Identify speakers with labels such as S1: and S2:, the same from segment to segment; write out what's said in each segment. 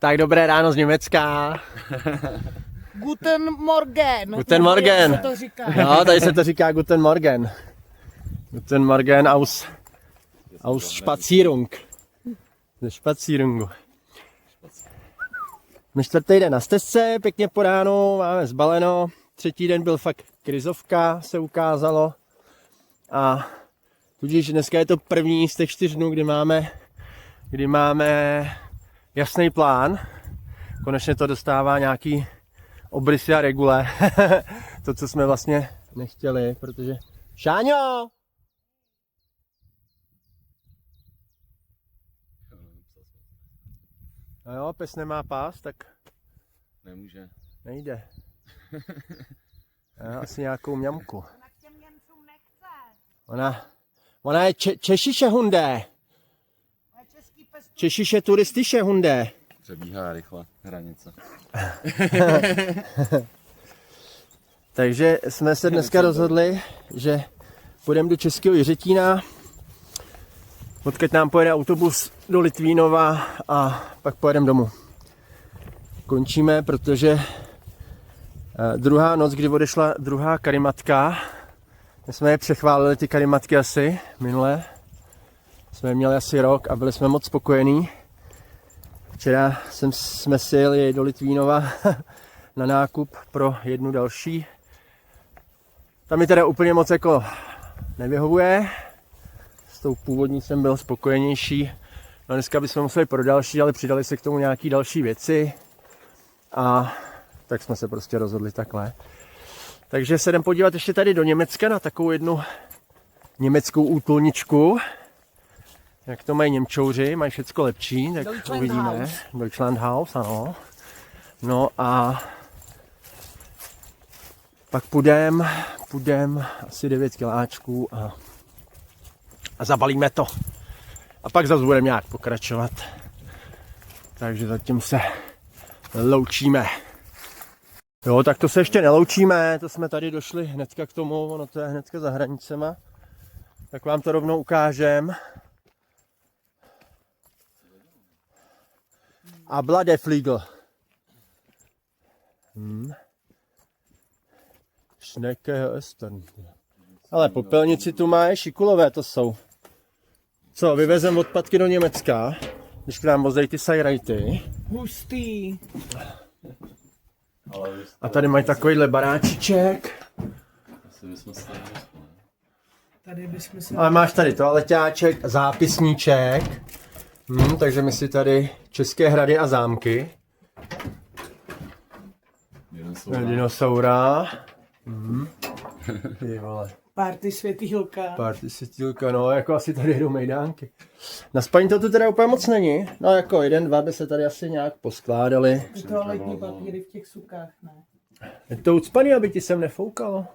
S1: Tak dobré ráno z Německa.
S2: Guten Morgen.
S1: Guten Morgen.
S2: Jak se to říká?
S1: No, tady se to říká Guten Morgen. Guten Morgen aus Spazierung. Ze Spazierungu. My čtvrtý den na stezce, pěkně po ránu, máme zbaleno. Třetí den byl fakt krizovka, se ukázalo. A tudíž dneska je to první z těch 4 dnů, kdy máme jasný plán. Konečně to dostává nějaký obrysy a regule. To, co jsme vlastně nechtěli, protože... Šáňo! No jo, pes nemá pás, tak...
S3: Nemůže.
S1: Nejde. Já asi nějakou mňamku.
S2: Ona k těm Němcům nechce.
S1: Ona je Češiše hundé.
S2: Český pes.
S1: Češiše turistiše hundé.
S3: Přebíhá rychle hranice.
S1: Takže jsme se dneska rozhodli, že půjdeme do Českého Jiřetína, odkud nám pojede autobus do Litvínova a pak pojedeme domů. Končíme, protože druhá noc, kdy odešla druhá karimatka, my jsme je přechválili, ty karimatky asi minule, jsme je měli asi rok a byli jsme moc spokojení. Včera jsme si jeli do Litvínova na nákup pro jednu další. Tam mi teda úplně moc jako nevyhovuje. S tou původní jsem byl spokojenější. No dneska bychom museli pro další, ale přidali se k tomu nějaký další věci. A tak jsme se prostě rozhodli takhle. Takže se jdem podívat ještě tady do Německa na takovou jednu německou útulničku. Jak to mají Němčouři, mají všecko lepší, tak
S2: Deutschland
S1: uvidíme.
S2: House.
S1: Deutschland House, ano. No a pak půjdem asi 9 kiláčků a zabalíme to. A pak zase budeme nějak pokračovat. Takže zatím se loučíme. Jo, tak to se ještě neloučíme, to jsme tady došli hnedka k tomu, ono to je hnedka za hranicema. Tak vám to rovnou ukážem. A Bladefliegel. Schnecke Östern. Ale popelnici tu mají, šikulové to jsou. Co, vyvezem odpadky do Německa, když k nám vozejí ty sajrajty.
S2: Hustý.
S1: A tady mají takovýhle baráčiček.
S2: Tady bychom se...
S1: Ale máš tady toaleťáček, zápisníček. Takže my si tady České hrady a zámky. Dinosaura. Ty vole.
S2: Party světýlka.
S1: Party světýlka, no jako asi tady jedou mejdánky. Na spaní to tu teda úplně moc není. No jako 1, 2 by se tady asi nějak poskládali.
S2: Toaletní papíry v těch sukách, ne?
S1: Je to ucpaný, aby ti sem nefoukalo.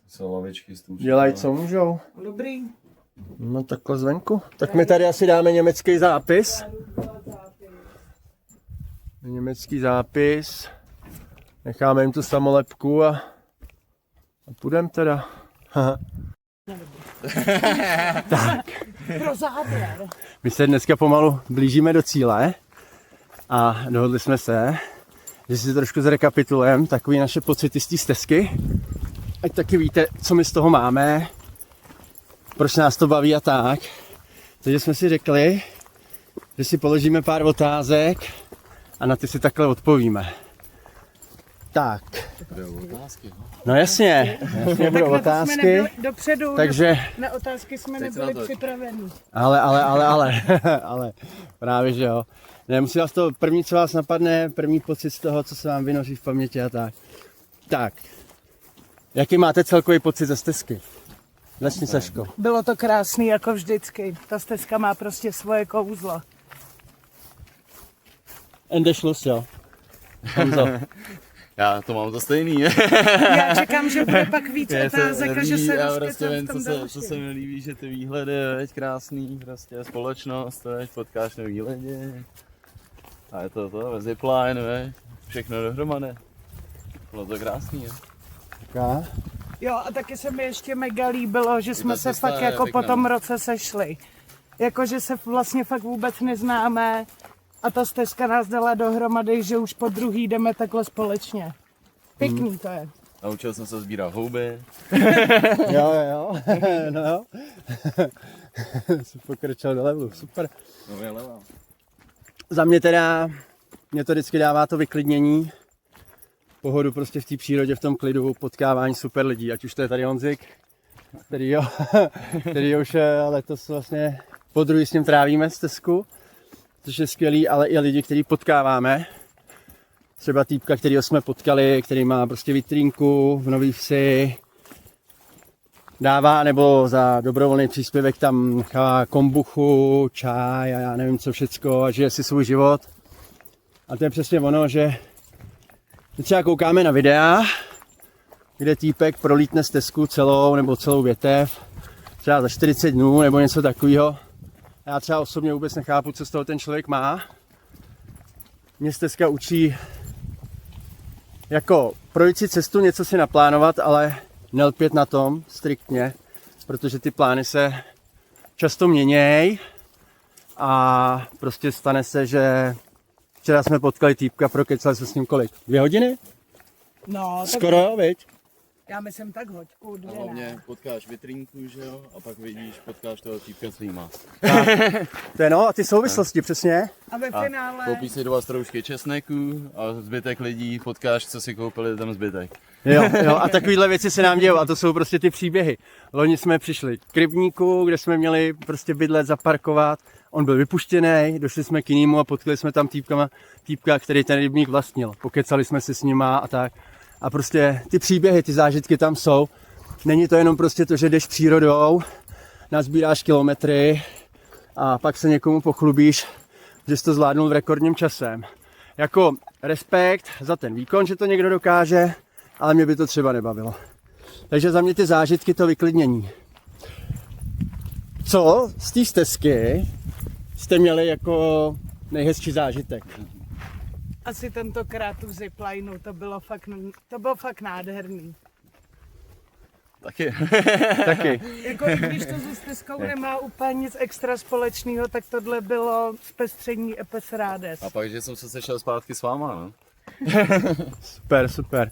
S3: Jsou lavičky s tůžkou.
S1: Dělají co můžou.
S2: Dobrý.
S1: No takhle zvenku. Tak my tady asi dáme německý zápis. Německý zápis. Necháme jim tu samolepku a půjdeme teda. Tak.
S2: Pro záběr.
S1: My se dneska pomalu blížíme do cíle a dohodli jsme se, že si trošku zrekapitulujeme takový naše pocity z té stezky. Ať taky víte, co my z toho máme, proč nás to baví a tak. Takže jsme si řekli, že si položíme pár otázek a na ty si takhle odpovíme. Tak. No jasně budou otázky.
S2: Jsme nebyli dopředu,
S1: Takže...
S2: na otázky jsme nebyli připraveni.
S1: Ale, právě že jo. Ne, musí vás to první, co vás napadne, první pocit z toho, co se vám vynoří v paměti a tak. Tak, jaký máte celkový pocit ze stezky? Začni, Saško.
S2: Bylo to krásný jako vždycky. Ta stezka má prostě svoje kouzlo.
S1: Ende Schluss, jo. Honzo.
S3: Já to mám to stejný.
S2: Já čekám, že bude pak víc otázek a že se
S3: já
S2: rozpěcám
S3: prostě vím,
S2: v tom
S3: co
S2: dalším.
S3: se mi líbí, že ty výhledy, veď krásný, prostě společnost, veď potkáš nový lidi. A je to zipline, veď, všechno dohromady. Bylo to krásný, je.
S1: Taká.
S2: Jo, a taky se mi ještě mega líbilo, že jsme
S3: ta
S2: se
S3: cesta
S2: fakt
S3: je
S2: jako po
S3: pěkná.
S2: tom roce sešli. Jako, že se vlastně fakt vůbec neznáme. A ta stezka nás dala dohromady, že už po druhý jdeme takhle společně. Pěkný to je.
S3: Naučil jsem se sbírat houby.
S1: Jo, no jo. Jsi pokročil do levelu, super.
S3: Nový level.
S1: Za mě teda, mě to vždycky dává to vyklidnění, pohodu prostě v té přírodě, v tom klidu, potkávání super lidí, ať už to je tady Honzik, který už letos vlastně podruhé s ním trávíme stezku, což je skvělý, ale i lidi, který potkáváme. Třeba týpka, kterýho jsme potkali, který má prostě vitrínku v Nový Vsi, dává nebo za dobrovolný příspěvek tam nechává kombuchu, čaj a já nevím co všecko a žije si svůj život. A to je přesně ono, že třeba koukáme na videa, kde týpek prolítne stezku celou nebo celou větev, třeba za 40 dnů nebo něco takového. Já třeba osobně vůbec nechápu, co z toho ten člověk má. Mě stezka učí jako projít si cestu, něco si naplánovat, ale nelpět na tom striktně, protože ty plány se často měnějí a prostě stane se, že včera jsme potkali týpka, prokecali jsme s ním kolik? 2 hodiny?
S2: No, tak
S1: Skoro, viď?
S2: já myslím tak hoďku, 2
S3: A
S2: ne.
S3: hlavně potkáš vitrínku, že jo? A pak vidíš, potkáš toho týpka, co jí má.
S1: To je no, a ty souvislosti, přesně.
S2: A ve
S3: A
S2: finále...
S3: koupíš si 2 stroužky česneku a zbytek lidí potkáš, co si koupili, tam zbytek.
S1: Jo, a takovéhle věci se nám dějou a to jsou prostě ty příběhy. Loni jsme přišli k rybníku, kde jsme měli prostě bydlet, zaparkovat. On byl vypuštěný, došli jsme k jinému a potkali jsme tam týpka, který ten rybník vlastnil. Pokecali jsme si s nima a tak. A prostě ty příběhy, ty zážitky tam jsou. Není to jenom prostě to, že jdeš přírodou, nazbíráš kilometry a pak se někomu pochlubíš, že jsi to zvládnul v rekordním časem. Jako respekt za ten výkon, že to někdo dokáže, ale mě by to třeba nebavilo. Takže za mě ty zážitky, to vyklidnění. Co z té stezky jste měli jako nejhezčí zážitek?
S2: Asi tentokrát tu ziplineu, to bylo fakt nádherný.
S3: Taky.
S1: Taky.
S2: Jako i když to se stezkou nemá úplně nic extra společného, tak tohle bylo zpestření Epes Rades.
S3: A pak, že jsem se sešel zpátky s váma, no.
S1: Super.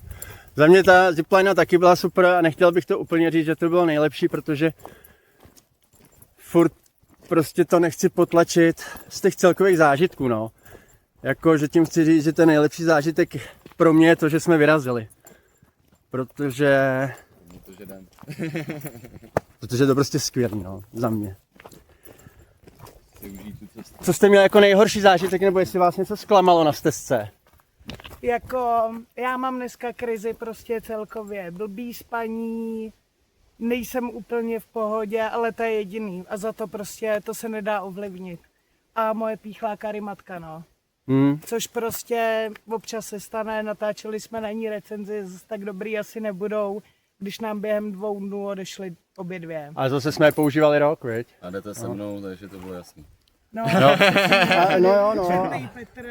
S1: Za mě ta zipline taky byla super a nechtěl bych to úplně říct, že to bylo nejlepší, protože furt prostě to nechci potlačit z těch celkových zážitků, no. Jako, že tím chci říct, že ten nejlepší zážitek pro mě je to, že jsme vyrazili. Protože je to prostě skvělý, no, za mě. Co jste měli jako nejhorší zážitek, nebo jestli vás něco zklamalo na stezce?
S2: Jako, já mám dneska krizi prostě celkově, blbý spaní, nejsem úplně v pohodě, ale to je jediný a za to prostě to se nedá ovlivnit. A moje píchlá karimatka, no. Což prostě občas se stane, natáčeli jsme na ní recenzi, zase tak dobrý asi nebudou, když nám během 2 dnů odešly obě 2.
S1: Ale zase jsme je používali rok, viď?
S3: A jdete se mnou, takže to bylo jasný.
S2: No,
S1: No.
S2: Černý Petr.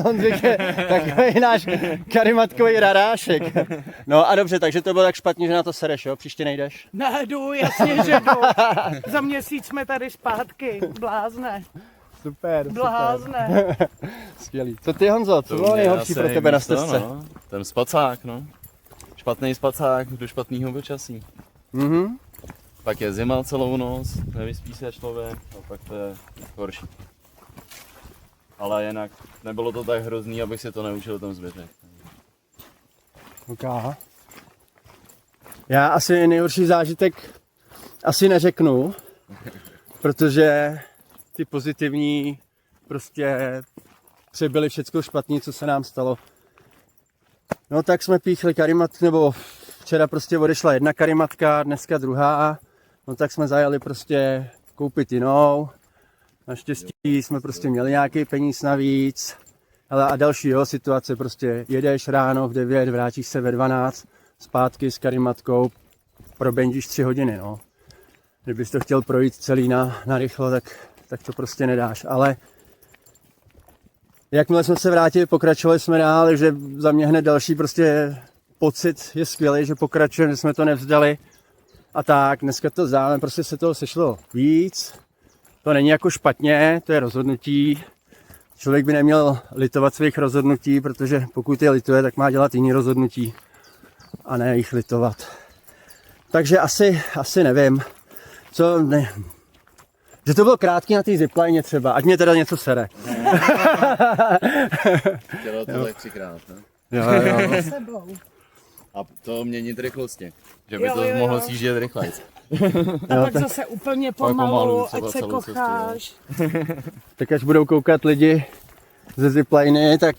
S1: On je takový náš karimatkový rarášek. No a dobře, takže to bylo tak špatně, že na to sereš, jo? Příště nejdeš?
S2: Ne, jdu, jasně, že jdu. Za měsíc jsme tady zpátky, blázne.
S1: Super.
S2: Blázne.
S1: Skvělý. Co ty, Honzo, co bylo nejhorší pro tebe na stezce?
S3: No. Ten spacák, no. Špatný spacák do špatného počasí. Pak je zima celou noc, nevyspí se člověk a pak to je horší. Ale jinak nebylo to tak hrozný, abych si to neučil ten zbytek.
S1: Okay. Já asi nejhorší zážitek asi neřeknu, protože ty pozitivní prostě přebyly všecko špatný, co se nám stalo. No tak jsme píchli karimatku, nebo včera prostě odešla jedna karimatka, dneska druhá. No tak jsme zajeli prostě koupit jinou. Naštěstí jsme prostě měli nějaký peníz navíc. Ale a další situace, prostě jedeš ráno v 9, vrátíš se ve 12, zpátky s karimatkou, probendíš 3 hodiny, no. Kdybys to chtěl projít celý na rychlo, tak to prostě nedáš. Ale jakmile jsme se vrátili, pokračovali jsme dál, že za mě hned další prostě pocit je skvělý, že pokračujeme, že jsme to nevzdali. A tak, dneska to zdáme, prostě se toho sešlo víc. To není jako špatně, to je rozhodnutí. člověk by neměl litovat svých rozhodnutí, protože pokud je lituje, tak má dělat jiný rozhodnutí a ne jich litovat. Takže asi nevím, co ne. Že to bylo krátký na té zipline třeba, ať mě teda něco sere.
S3: Dělal to tak 3krát, ne?
S1: Jo.
S2: S sebou.
S3: A to měnit rychlosti. Že by
S2: Jo,
S3: to
S2: jo,
S3: mohlo
S2: jo.
S3: sjíždět rychleji.
S2: A pak zase úplně
S3: pomalu,
S2: pomalu,
S3: třeba
S2: ať se
S3: celou cestu,
S2: kocháš.
S1: Tak až budou koukat lidi ze zipliny, tak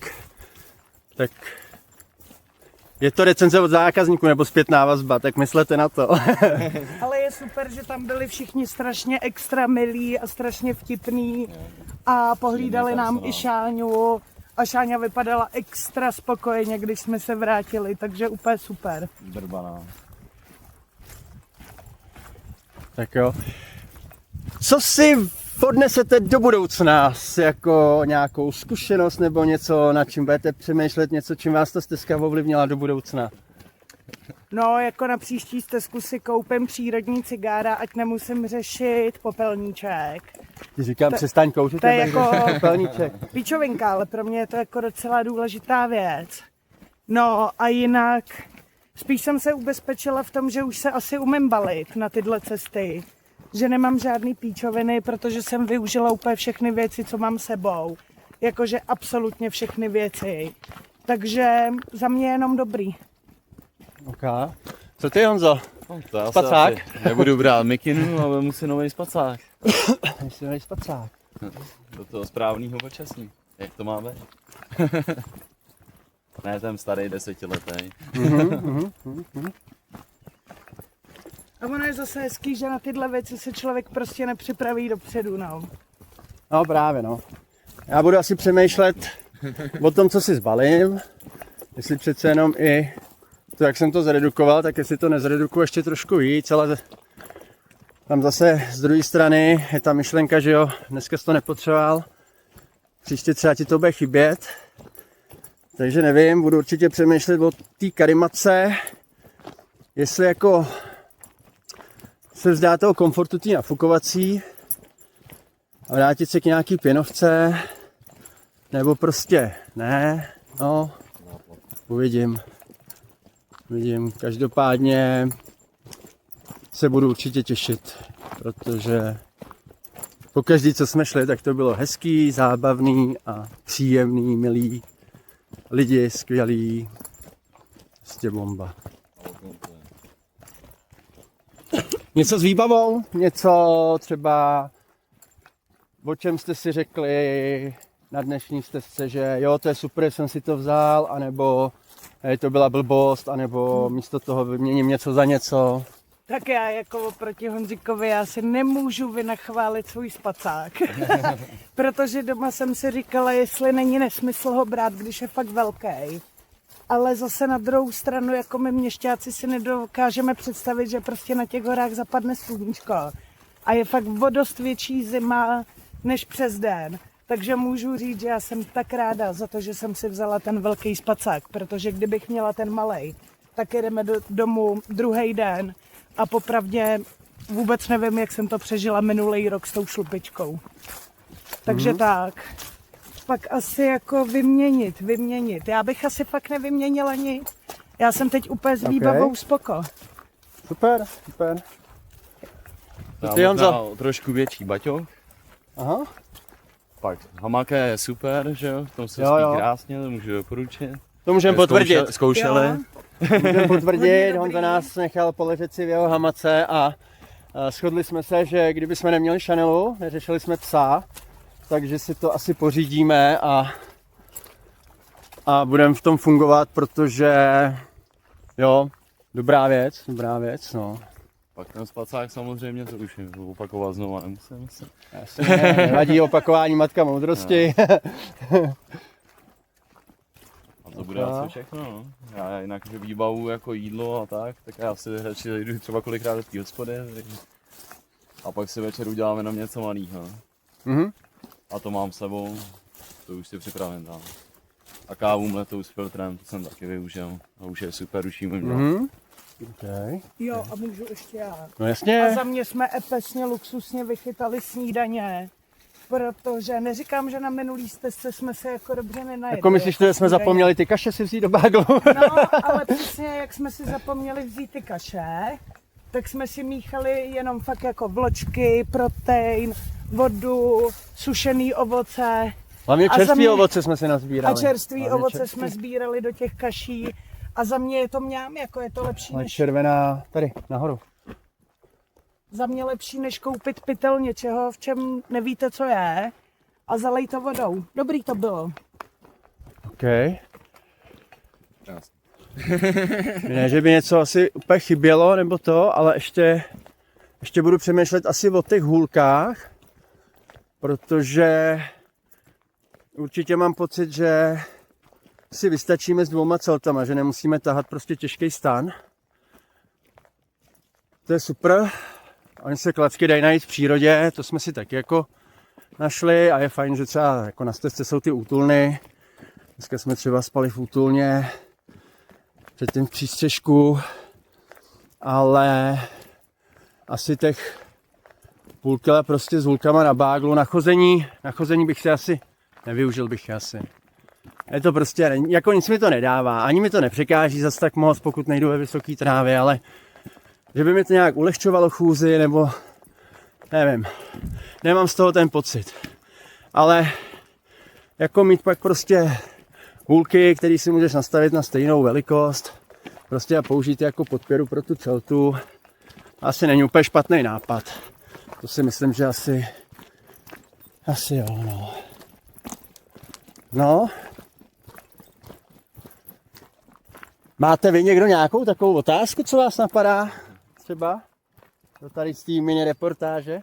S1: je to recenze od zákazníků nebo zpětná vazba, tak myslete na to.
S2: Ale je super, že tam byli všichni strašně extra milí a strašně vtipný a pohlídali nám i Šáňu a Šáňa vypadala extra spokojeně, když jsme se vrátili, takže úplně super.
S3: Drbaná.
S1: Tak jo. Co si odnesete do budoucna jako nějakou zkušenost nebo něco, nad čím budete přemýšlet, něco, čím vás ta stezka ovlivnila do budoucna?
S2: No, jako na příští stezku si koupím přírodní cigára, ať nemusím řešit popelníček.
S1: Ti říkám, přestaň kouřit,
S2: to je
S1: nebo
S2: jako-
S1: popelníček.
S2: Píčovinka, ale pro mě je to jako docela důležitá věc. No a jinak spíš jsem se ubezpečila v tom, že už se asi umím balit na tyhle cesty. Že nemám žádný píčoviny, protože jsem využila úplně všechny věci, co mám sebou. Jakože absolutně všechny věci. Takže za mě jenom dobrý.
S1: Okay. Co ty, Honzo?
S3: No, to já
S1: Spacák?
S3: se asi nebudu brát mikinu, ale musím nový spacák.
S1: Jsi nový spacák.
S3: Do toho správného počasí. Jak to má být? Ne ten starý 10letý.
S2: A ono je zase hezký, že na tyhle věci se člověk prostě nepřipraví dopředu, no.
S1: No právě, no. Já budu asi přemýšlet o tom, co si zbalím. Jestli přece jenom i to, jak jsem to zredukoval, tak jestli to nezredukuju ještě trošku víc, ale tam zase z druhé strany je ta myšlenka, že jo, dneska jsi to nepotřeboval, příště třeba ti to bude chybět. Takže nevím, budu určitě přemýšlet o té karimace, jestli jako se vzdá toho komfortu té nafukovací a vrátit se k nějaký pěnovce, nebo prostě ne, no, uvidím. Každopádně se budu určitě těšit, protože pokaždý, co jsme šli, tak to bylo hezký, zábavný a příjemný, milý. Lidi skvělí, prostě bomba. Něco s výbavou? Něco třeba, o čem jste si řekli na dnešní stezce, že jo, to je super, jsem si to vzal, anebo to byla blbost, anebo místo toho vyměním něco za něco.
S2: Tak já jako oproti Honzíkovi, já si nemůžu vynachválit svůj spacák. Protože doma jsem si říkala, jestli není nesmysl ho brát, když je fakt velký. Ale zase na druhou stranu, jako my měšťáci si nedokážeme představit, že prostě na těch horách zapadne sluníčko. A je fakt o dost větší zima než přes den. Takže můžu říct, že já jsem tak ráda za to, že jsem si vzala ten velký spacák, protože kdybych měla ten malej, tak jdeme do domu druhý den a popravdě vůbec nevím, jak jsem to přežila minulý rok s tou šlupičkou. Takže tak. Pak asi jako vyměnit. Já bych asi fakt nevyměnila nic. Já jsem teď úplně s výbavou spoko.
S1: Super.
S3: Já
S1: Ty, Honzo?
S3: možná trošku větší baťoch.
S1: Aha.
S3: Pak hamaka je super, že jo, v tom se
S1: Jo, jo.
S3: spí krásně, to můžu doporučit.
S1: To můžeme potvrdit.
S3: Zkoušeli.
S2: Jo.
S1: Můžeme potvrdit,
S2: Hodně dobrý.
S1: Honza nás nechal poležet si v jeho hamace a shodli jsme se, že kdyby jsme neměli šanelu, neřešili jsme psa, takže si to asi pořídíme a budeme v tom fungovat, protože jo, dobrá věc, no.
S3: Pak ten spacák samozřejmě, to už je opakovat znovu nemusím.
S1: Jasně, nevadí opakování matka moudrosti.
S3: A to bude asi všechno, no. Já jinak, že výbavu jako jídlo a tak já si radši jdu třeba kolikrát do té hospody. A pak si večer uděláme jenom něco malého.
S1: Mhm.
S3: A to mám s sebou, to už si připravím tam. A kávu mletou s filtrem, to jsem taky využil. A už je super, už jí můžu dělat.
S1: Mhm. Okay.
S2: Jo, a můžu ještě já.
S1: No jasně.
S2: A za mě jsme epesně luxusně vychytali snídaně. Protože neříkám, že na minulý stezce jsme se jako dobře nenajedli.
S1: Jako myslíš, že jsme zapomněli ty kaše si vzít do báglu?
S2: No, ale přesně jak jsme si zapomněli vzít ty kaše, tak jsme si míchali jenom fakt jako vločky, protein, vodu, sušený ovoce.
S1: Hlavně
S2: A za
S1: čerstvý
S2: mě-
S1: ovoce jsme si nazbírali.
S2: A čerstvý
S1: Hlavně
S2: ovoce
S1: čerstvý.
S2: jsme sbírali do těch kaší. A za mě je to mňám, jako je to lepší
S1: Ale
S2: než,
S1: červená, tady, nahoru.
S2: za mě lepší než koupit pytel něčeho, v čem nevíte, co je. A zalej to vodou. Dobrý to bylo.
S1: OK. Ne, že by něco asi úplně chybělo, nebo to, ale ještě budu přemýšlet asi o těch hůlkách, protože určitě mám pocit, že si vystačíme s 2 celtama, že nemusíme tahat prostě těžký stan. To je super. Oni se klacky dají najít v přírodě, to jsme si taky jako našli a je fajn, že třeba jako na stezce jsou ty útulny. Dneska jsme třeba spali v útulně, předtím v přístřežku, ale asi těch půl kila prostě s hůlkama na báglu. Na chození bych si asi nevyužil bych je asi. Je to prostě, jako nic mi to nedává, ani mi to nepřekáží zas tak moc, pokud nejdu ve vysoké trávě, ale že by mi to nějak ulehčovalo chůzi, nebo nevím, nemám z toho ten pocit. Ale jako mít pak prostě hůlky, které si můžeš nastavit na stejnou velikost, prostě a použít je jako podpěru pro tu celtu, asi není úplně špatný nápad. To si myslím, že asi jo, no. No. Máte vy někdo nějakou takovou otázku, co vás napadá? Třeba? Do tady z té mini reportáže?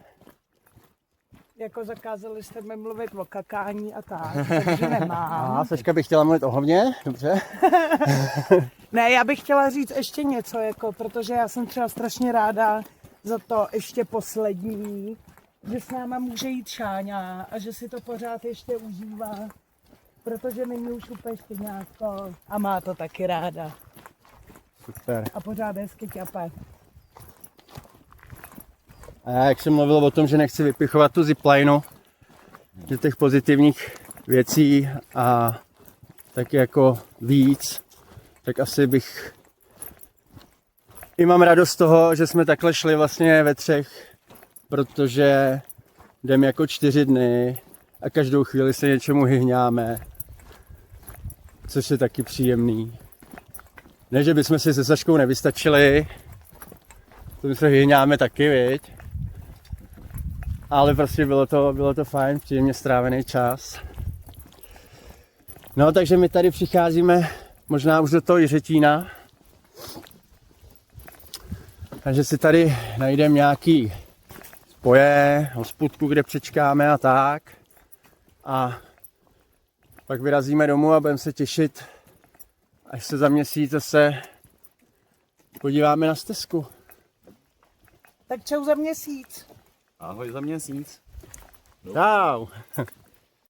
S2: Jako zakázali jste mi mluvit o kakání a tak, takže nemám.
S1: A Saška by chtěla mluvit o hovně, dobře.
S2: Ne, já bych chtěla říct ještě něco, jako, protože já jsem třeba strašně ráda za to ještě poslední, že s náma může jít Šáňa a že si to pořád ještě užívá, protože není už úplně štěňátko a má to taky ráda.
S1: Super.
S2: A pořád hezky ťape.
S1: A já, jak jsem mluvil o tom, že nechci vypichovat tu ziplineu, že těch pozitivních věcí a taky jako víc, tak asi bych i mám radost z toho, že jsme takhle šli vlastně ve 3, protože jdeme jako 4 dny a každou chvíli se něčemu hyhňáme, což je taky příjemný. Ne, že bychom si se Saškou nevystačili, to my se hyhňáme taky, viď? Ale prostě bylo to fajn, příjemně strávený čas. No, takže my tady přicházíme možná už do toho Jiřetína. Takže si tady najdeme nějaký spoje, hospodku, kde přečkáme a tak. A pak vyrazíme domů a budeme se těšit, až se za měsíc zase podíváme na stezku.
S2: Tak čau za měsíc.
S3: Ahoj za měsíc.
S1: Čau.